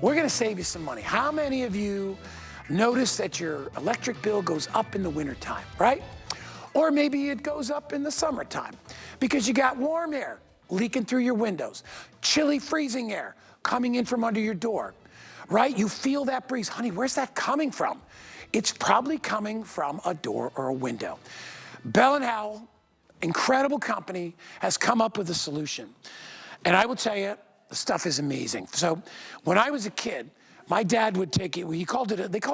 we're gonna save you some money. How many of you notice that your electric bill goes up in the wintertime, right? Or maybe it goes up in the summertime because you got warm air leaking through your windows, chilly, freezing air coming in from under your door, right? You feel that breeze. Honey, where's that coming from? It's probably coming from a door or a window. Bell & Howell, incredible company, has come up with a solution. And I will tell you, the stuff is amazing. So when I was a kid, my dad would take it, they called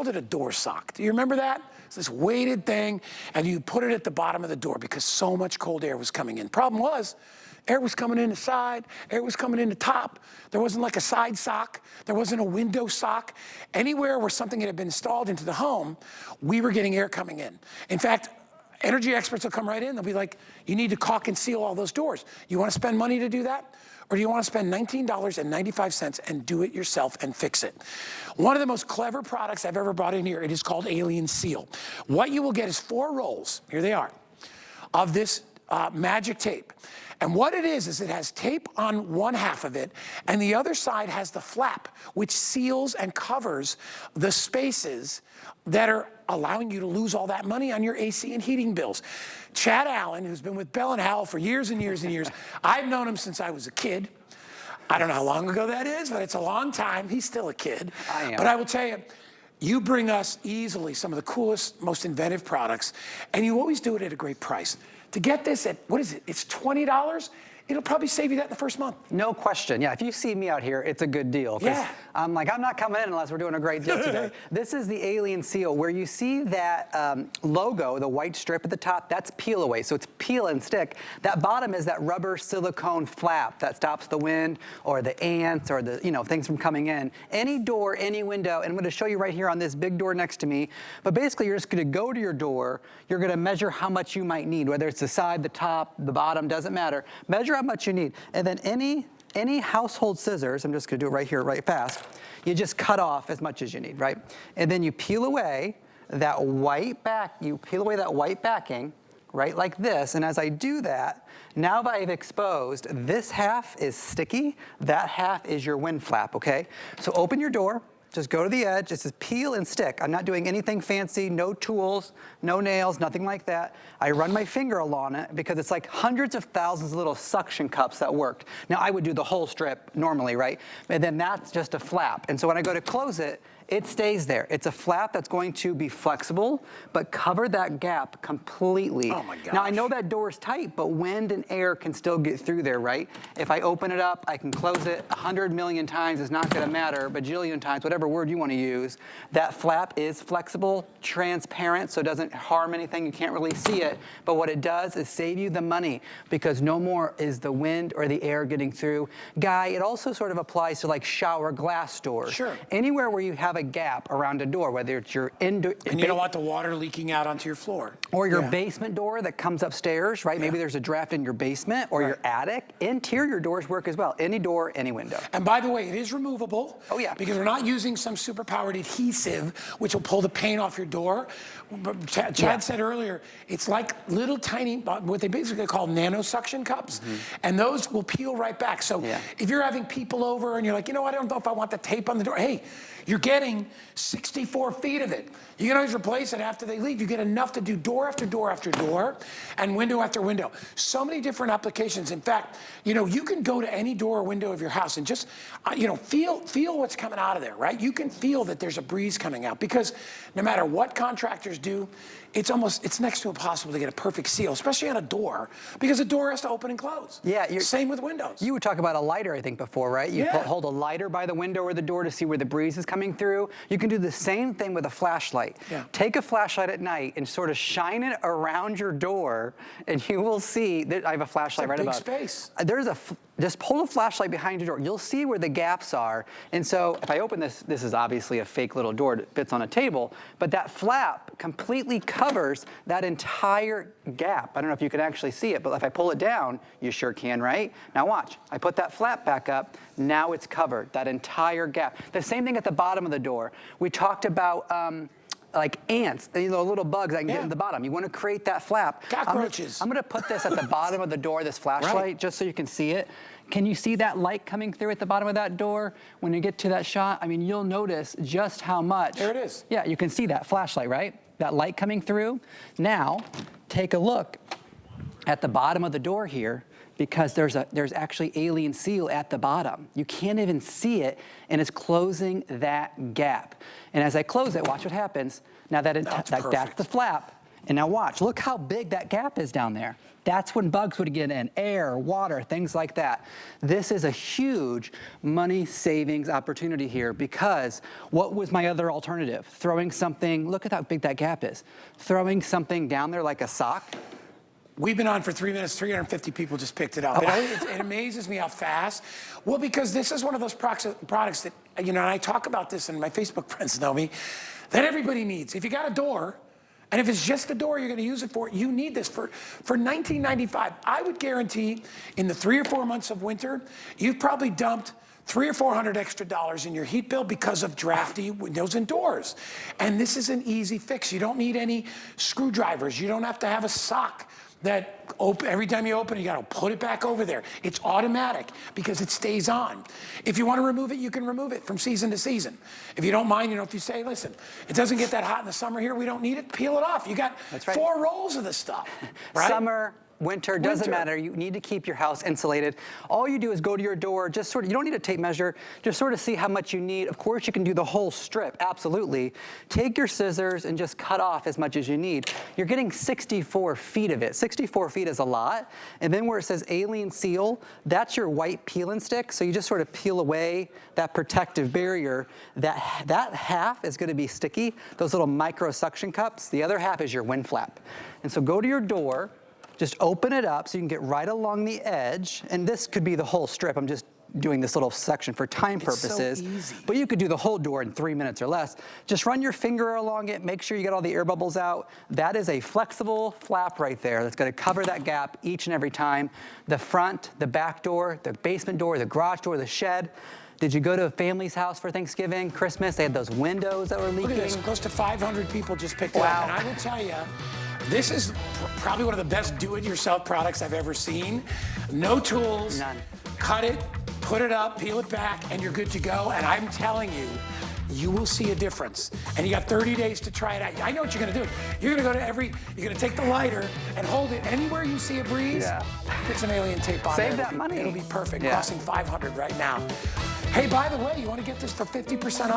it a door sock. Do you remember that? It's this weighted thing, and you put it at the bottom of the door because so much cold air was coming in. Problem was, air was coming in the side, air was coming in the top. There wasn't like a side sock. There wasn't a window sock. Anywhere where something had been installed into the home, we were getting air coming in. In fact, energy experts will come right in. They'll be like, you need to caulk and seal all those doors. You want to spend money to do that? Or do you want to spend $19.95 and do it yourself and fix it? One of the most clever products I've ever brought in here, it is called Alien Seal. What you will get is 4 rolls, here they are, of this magic tape. And what it is it has tape on one half of it, and the other side has the flap, which seals and covers the spaces that are allowing you to lose all that money on your AC and heating bills. Chad Allen, who's been with Bell & Howell for years and years and years, I've known him since I was a kid. I don't know how long ago that is, but it's a long time. He's still a kid. I am. But I will tell you, you bring us easily some of the coolest, most inventive products, and you always do it at a great price. To get this at, what is it? It's $20. It'll probably save you that in the first month. No question. Yeah, if you see me out here, it's a good deal. Yeah. I'm like, I'm not coming in unless we're doing a great deal today. This is the Alien Seal, where you see that logo, the white strip at the top, that's peel away. So it's peel and stick. That bottom is that rubber silicone flap that stops the wind or the ants or the things from coming in. Any door, any window, and I'm going to show you right here on this big door next to me. But basically, you're just going to go to your door. You're going to measure how much you might need, whether it's the side, the top, the bottom, doesn't matter. Measure how much you need. And then any household scissors, I'm just gonna do it right here, right fast, you just cut off as much as you need, right? And then you peel away that white backing, right, like this. And as I do that, now that I've exposed, this half is sticky, that half is your wind flap, okay? So open your door. Just go to the edge. It says peel and stick. I'm not doing anything fancy, no tools, no nails, nothing like that. I run my finger along it because it's like hundreds of thousands of little suction cups that worked. Now I would do the whole strip normally, right? And then that's just a flap. And so when I go to close it, it stays there. It's a flap that's going to be flexible, but cover that gap completely. Oh my gosh. Now I know that door is tight, but wind and air can still get through there, right? If I open it up, I can close it 100 million times. It's not gonna matter, bajillion times, whatever word you wanna use. That flap is flexible, transparent, so it doesn't harm anything. You can't really see it, but what it does is save you the money because no more is the wind or the air getting through. Guy, it also sort of applies to like shower glass doors. Sure. Anywhere where you have a gap around a door, whether it's your indoor... And you don't want the water leaking out onto your floor. Or your basement door that comes upstairs, right? Maybe there's a draft in your basement or your attic. Interior doors work as well. Any door, any window. And by the way, it is removable. Oh, yeah. Because we're not using some super-powered adhesive, which will pull the paint off your door. But Chad said earlier, it's like little tiny, what they basically call nano-suction cups. And those will peel right back. So if you're having people over and you're like, I don't know if I want the tape on the door. Hey, you're getting 64 feet of it. You can always replace it after they leave. You get enough to do door after door after door and window after window. So many different applications. In fact, you can go to any door or window of your house and just, feel what's coming out of there, right? You can feel that there's a breeze coming out because no matter what contractors do, it's next to impossible to get a perfect seal, especially on a door, because a door has to open and close. Yeah. Same with windows. You would talk about a lighter, I think, before, right? You hold a lighter by the window or the door to see where the breeze is coming through. You can do the same thing with a flashlight. Take a flashlight at night and sort of shine it around your door, and you will see that I have a flashlight right above. Big space. Just pull a flashlight behind your door. You'll see where the gaps are. And so if I open this, this is obviously a fake little door that fits on a table, but that flap completely covers that entire gap. I don't know if you can actually see it, but if I pull it down, you sure can, right? Now watch, I put that flap back up, now it's covered, that entire gap. The same thing at the bottom of the door. We talked about like ants, little bugs that can get in the bottom. You want to create that flap. Cockroaches. I'm going to put this at the bottom of the door, this flashlight, just so you can see it. Can you see that light coming through at the bottom of that door? When you get to that shot, I mean, you'll notice just how much. There it is. Yeah, you can see that flashlight, right? That light coming through. Now, take a look at the bottom of the door here, because there's actually alien seal at the bottom. You can't even see it, and it's closing that gap. And as I close it, watch what happens. Now that's the flap. And now watch, look how big that gap is down there. That's when bugs would get in, air, water, things like that. This is a huge money savings opportunity here, because what was my other alternative? Throwing something, look at how big that gap is. Throwing something down there like a sock. We've been on for 3 minutes, 350 people just picked it up. It amazes me how fast. Well, because this is one of those products that, and I talk about this, and my Facebook friends know me, that everybody needs. If you got a door, and if it's just the door you're going to use it for, you need this. For $19.95, I would guarantee in the 3 or 4 months of winter, you've probably dumped $300 or $400 extra in your heat bill because of drafty windows and doors. And this is an easy fix. You don't need any screwdrivers. You don't have to have a sock that every time you open it, you got to put it back over there. It's automatic because it stays on. If you want to remove it, you can remove it from season to season. If you don't mind, if you say, listen, it doesn't get that hot in the summer here, we don't need it, peel it off. You got 4 rolls of this stuff, right? Summer, winter, doesn't matter. You need to keep your house insulated. All you do is go to your door, just you don't need a tape measure, just sort of see how much you need. Of course, you can do the whole strip, absolutely. Take your scissors and just cut off as much as you need. You're getting 64 feet of it. 64 feet is a lot. And then where it says alien seal, that's your white peel and stick. So you just sort of peel away that protective barrier. That half is going to be sticky, those little micro suction cups. The other half is your wind flap. And so go to your door, just open it up so you can get right along the edge. And this could be the whole strip. I'm just doing this little section for time purposes. So easy. But you could do the whole door in 3 minutes or less. Just run your finger along it. Make sure you get all the air bubbles out. That is a flexible flap right there that's going to cover that gap each and every time. The front, the back door, the basement door, the garage door, the shed. Did you go to a family's house for Thanksgiving, Christmas? They had those windows that were leaking. Look at this. Close to 500 people just picked it up. And I will tell you, this is probably one of the best do-it-yourself products I've ever seen. No tools. None. Cut it, put it up, peel it back, and you're good to go. And I'm telling you, you will see a difference. And you got 30 days to try it out. I know what you're gonna do. You're gonna go to you're gonna take the lighter and hold it anywhere you see a breeze. Put some alien tape on it. Save that money. It'll be perfect. Costing $500 right now. Hey, by the way, you wanna get this for 50% off?